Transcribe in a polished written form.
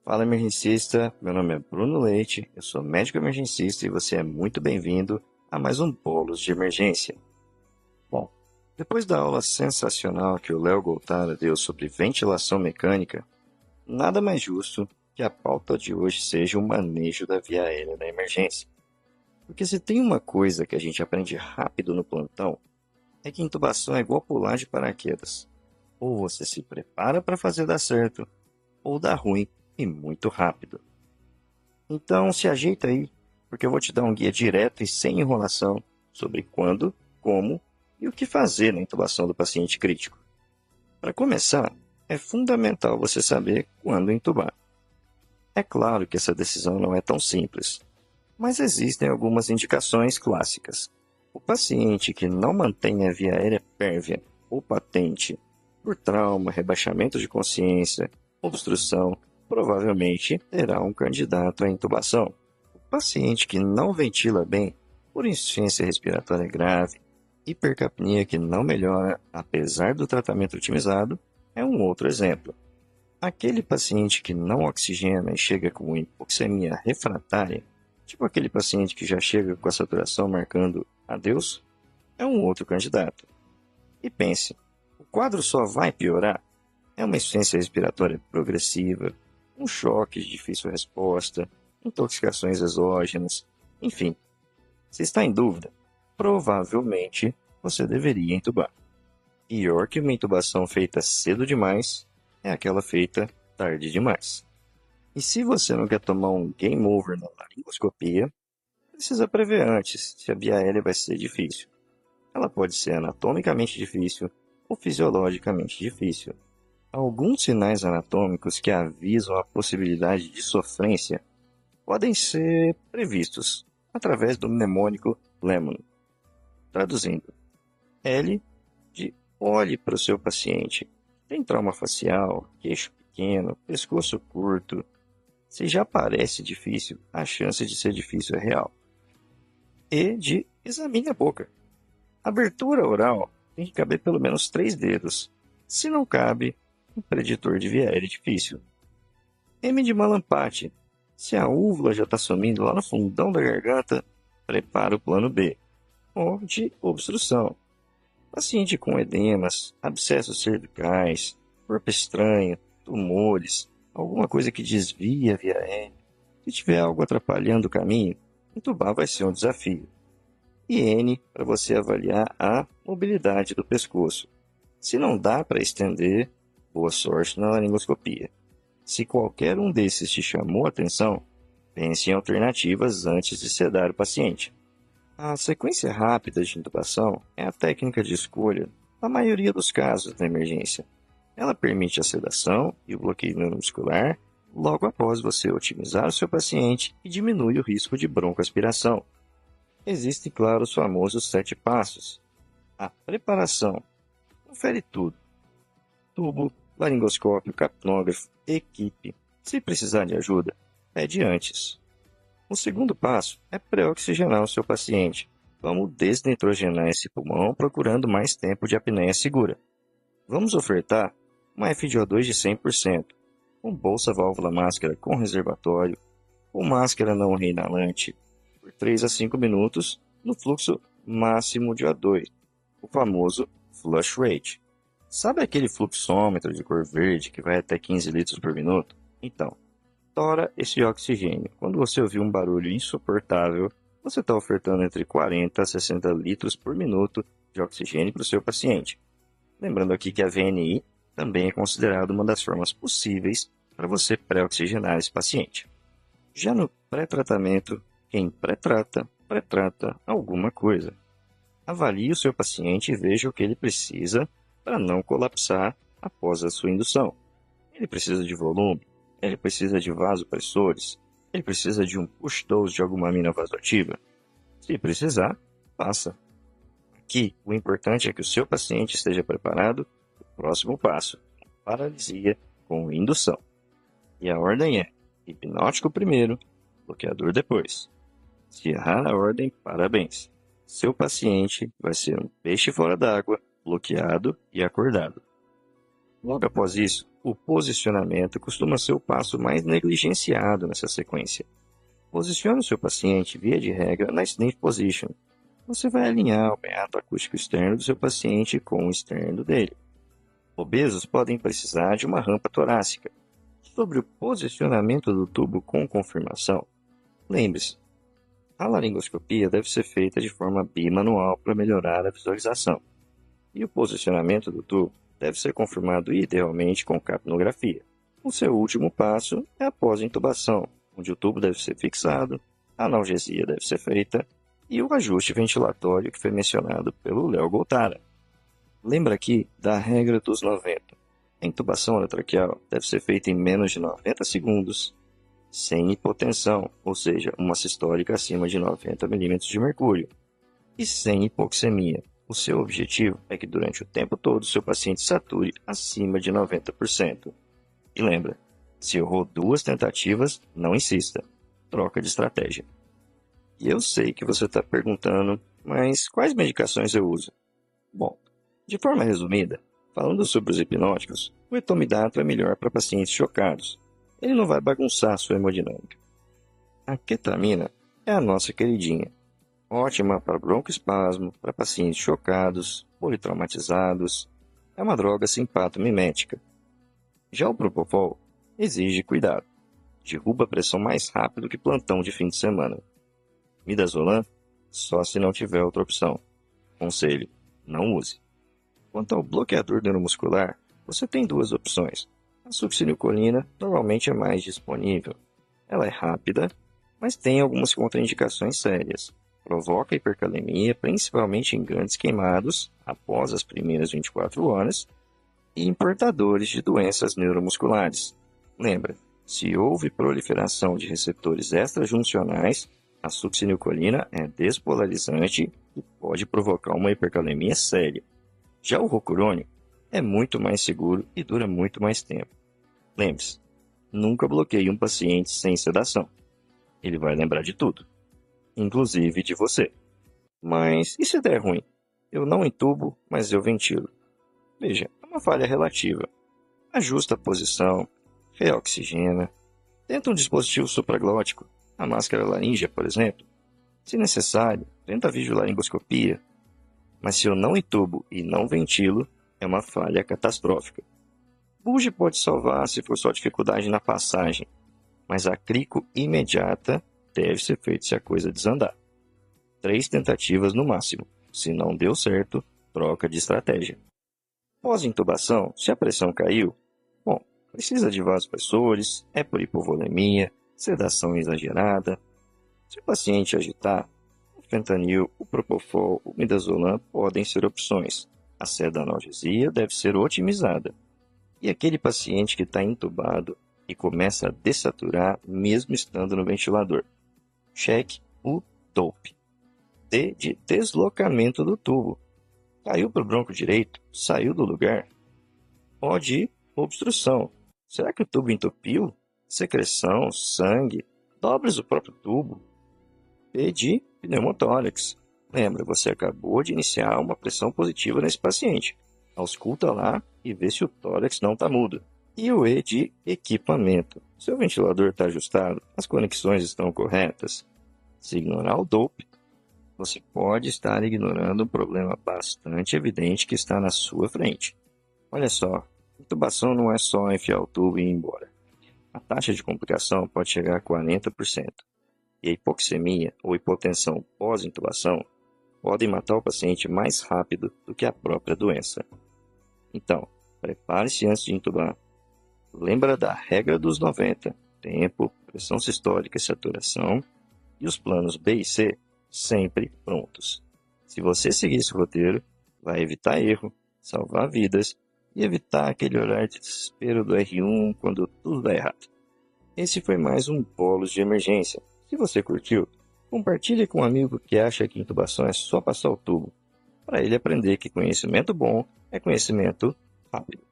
Fala, emergencista. Meu nome é Bruno Leite, eu sou médico emergencista e você é muito bem-vindo a mais um Bolos de Emergência. Bom, depois da aula sensacional que o Léo Goltara deu sobre ventilação mecânica, nada mais justo que a pauta de hoje seja o manejo da via aérea da emergência. Porque se tem uma coisa que a gente aprende rápido no plantão, é que intubação é igual pular de paraquedas. Ou você se prepara para fazer dar certo, ou dá ruim e muito rápido. Então se ajeita aí, porque eu vou te dar um guia direto e sem enrolação sobre quando, como e o que fazer na intubação do paciente crítico. Para começar, é fundamental você saber quando intubar. É claro que essa decisão não é tão simples, mas existem algumas indicações clássicas. O paciente que não mantém a via aérea pérvia ou patente por trauma, rebaixamento de consciência, obstrução, provavelmente terá um candidato à intubação. O paciente que não ventila bem por insuficiência respiratória grave, hipercapnia que não melhora apesar do tratamento otimizado, é um outro exemplo. Aquele paciente que não oxigena e chega com hipoxemia refratária, tipo aquele paciente que já chega com a saturação marcando adeus, é um outro candidato. E pense, o quadro só vai piorar? É uma insuficiência respiratória progressiva, um choque de difícil resposta, intoxicações exógenas, enfim. Se está em dúvida, provavelmente você deveria intubar. Pior que uma intubação feita cedo demais é aquela feita tarde demais. E se você não quer tomar um game over na laringoscopia, precisa prever antes se a via aérea vai ser difícil. Ela pode ser anatomicamente difícil ou fisiologicamente difícil. Alguns sinais anatômicos que avisam a possibilidade de sofrência podem ser previstos através do mnemônico Lemon. Traduzindo, L de olhe para o seu paciente. Tem trauma facial, queixo pequeno, pescoço curto. Se já parece difícil, a chance de ser difícil é real. E de examine a boca. Abertura oral tem que caber pelo menos 3 dedos. Se não cabe, um preditor de via aérea difícil. M de malampate. Se a úvula já está sumindo lá no fundão da garganta, prepara o plano B. Ou de obstrução. Paciente com edemas, abscessos cervicais, corpo estranho, tumores, alguma coisa que desvia a via aérea. Se tiver algo atrapalhando o caminho, intubar vai ser um desafio. E N para você avaliar a mobilidade do pescoço. Se não dá para estender, boa sorte na laringoscopia. Se qualquer um desses te chamou a atenção, pense em alternativas antes de sedar o paciente. A sequência rápida de intubação é a técnica de escolha na maioria dos casos da emergência. Ela permite a sedação e o bloqueio neuromuscular logo após você otimizar o seu paciente e diminui o risco de broncoaspiração. Existem, claro, os famosos 7 passos. A preparação. Confere tudo. Tubo, laringoscópio, capnógrafo, equipe. Se precisar de ajuda, pede antes. O segundo passo é pré-oxigenar o seu paciente. Vamos desnitrogenar esse pulmão procurando mais tempo de apneia segura. Vamos ofertar uma FiO2 de 100%, com bolsa válvula máscara com reservatório, ou máscara não reinalante, por 3 a 5 minutos no fluxo máximo de O2, o famoso flush rate. Sabe aquele fluxômetro de cor verde que vai até 15 litros por minuto? Então, tora esse oxigênio. Quando você ouvir um barulho insuportável, você está ofertando entre 40 a 60 litros por minuto de oxigênio para o seu paciente. Lembrando aqui que a VNI também é considerada uma das formas possíveis para você pré-oxigenar esse paciente. Já no pré-tratamento, quem pré-trata alguma coisa. Avalie o seu paciente e veja o que ele precisa para não colapsar após a sua indução. Ele precisa de volume, ele precisa de vasopressores, ele precisa de um push-dose de alguma amina vasoativa. Se precisar, faça. Aqui, o importante é que o seu paciente esteja preparado para o próximo passo, paralisia com indução. E a ordem é hipnótico primeiro, bloqueador depois. Se errar a ordem, parabéns. Seu paciente vai ser um peixe fora d'água, bloqueado e acordado. Logo após isso, O posicionamento costuma ser o passo mais negligenciado nessa sequência. Posicione o seu paciente, via de regra, na sniff position. Você vai alinhar o meato acústico externo do seu paciente com o externo dele. Obesos podem precisar de uma rampa torácica. Sobre o posicionamento do tubo com confirmação, lembre-se, a laringoscopia deve ser feita de forma bimanual para melhorar a visualização. E o posicionamento do tubo deve ser confirmado idealmente com capnografia. O seu último passo é a pós-intubação, onde o tubo deve ser fixado, a analgesia deve ser feita e o ajuste ventilatório que foi mencionado pelo Léo Goltara. Lembra aqui da regra dos 90. A intubação orotraqueal deve ser feita em menos de 90 segundos, sem hipotensão, ou seja, uma sistólica acima de 90 mm de mercúrio, e sem hipoxemia. O seu objetivo é que durante o tempo todo seu paciente sature acima de 90%. E lembra, se errou 2 tentativas, não insista. Troca de estratégia. E eu sei que você está perguntando, mas quais medicações eu uso? Bom, de forma resumida, falando sobre os hipnóticos, o etomidato é melhor para pacientes chocados. Ele não vai bagunçar a sua hemodinâmica. A ketamina é a nossa queridinha. Ótima para broncoespasmo, para pacientes chocados, politraumatizados. É uma droga simpatomimética. Já o propofol exige cuidado. Derruba a pressão mais rápido que plantão de fim de semana. Midazolam, só se não tiver outra opção. Conselho, não use. Quanto ao bloqueador neuromuscular, você tem 2 opções. A succinilcolina normalmente é mais disponível. Ela é rápida, mas tem algumas contraindicações sérias. Provoca hipercalemia, principalmente em grandes queimados, após as primeiras 24 horas, e em portadores de doenças neuromusculares. Lembra, se houve proliferação de receptores extrajuncionais, a succinilcolina é despolarizante e pode provocar uma hipercalemia séria. Já o rocurônio é muito mais seguro e dura muito mais tempo. Lembre-se, nunca bloqueie um paciente sem sedação. Ele vai lembrar de tudo, inclusive de você. Mas e se der ruim? Eu não entubo, mas eu ventilo. Veja, é uma falha relativa. Ajusta a posição, reoxigena, tenta um dispositivo supraglótico, a máscara laríngea, por exemplo. Se necessário, tenta a videolaringoscopia. Mas se eu não entubo e não ventilo, é uma falha catastrófica. Buge pode salvar se for só dificuldade na passagem, mas a crico imediata deve ser feita se a coisa desandar. 3 tentativas no máximo. Se não deu certo, troca de estratégia. Pós-intubação, se a pressão caiu, bom, precisa de vasopressores, é por hipovolemia, sedação exagerada. Se o paciente agitar, o fentanil, o propofol, o midazolam podem ser opções. A sedanalgesia deve ser otimizada. E aquele paciente que está entubado e começa a dessaturar mesmo estando no ventilador. Cheque o DOPE. D de deslocamento do tubo. Caiu para o bronco direito, saiu do lugar. O de obstrução. Será que o tubo entupiu? Secreção, sangue, dobras o próprio tubo. P de pneumotórax. Lembra, você acabou de iniciar uma pressão positiva nesse paciente. Ausculta lá e vê se o tórax não está mudo. E o E de equipamento. Seu ventilador está ajustado, as conexões estão corretas. Se ignorar o DOPE, você pode estar ignorando um problema bastante evidente que está na sua frente. Olha só, intubação não é só enfiar o tubo e ir embora. A taxa de complicação pode chegar a 40%. E a hipoxemia ou hipotensão pós-intubação podem matar o paciente mais rápido do que a própria doença. Então, prepare-se antes de intubar. Lembra da regra dos 90, tempo, pressão sistólica e saturação, e os planos B e C sempre prontos. Se você seguir esse roteiro, vai evitar erro, salvar vidas e evitar aquele olhar de desespero do R1 quando tudo dá errado. Esse foi mais um Bolos de Emergência. Se você curtiu, compartilhe com um amigo que acha que intubação é só passar o tubo, para ele aprender que conhecimento bom é conhecimento rápido.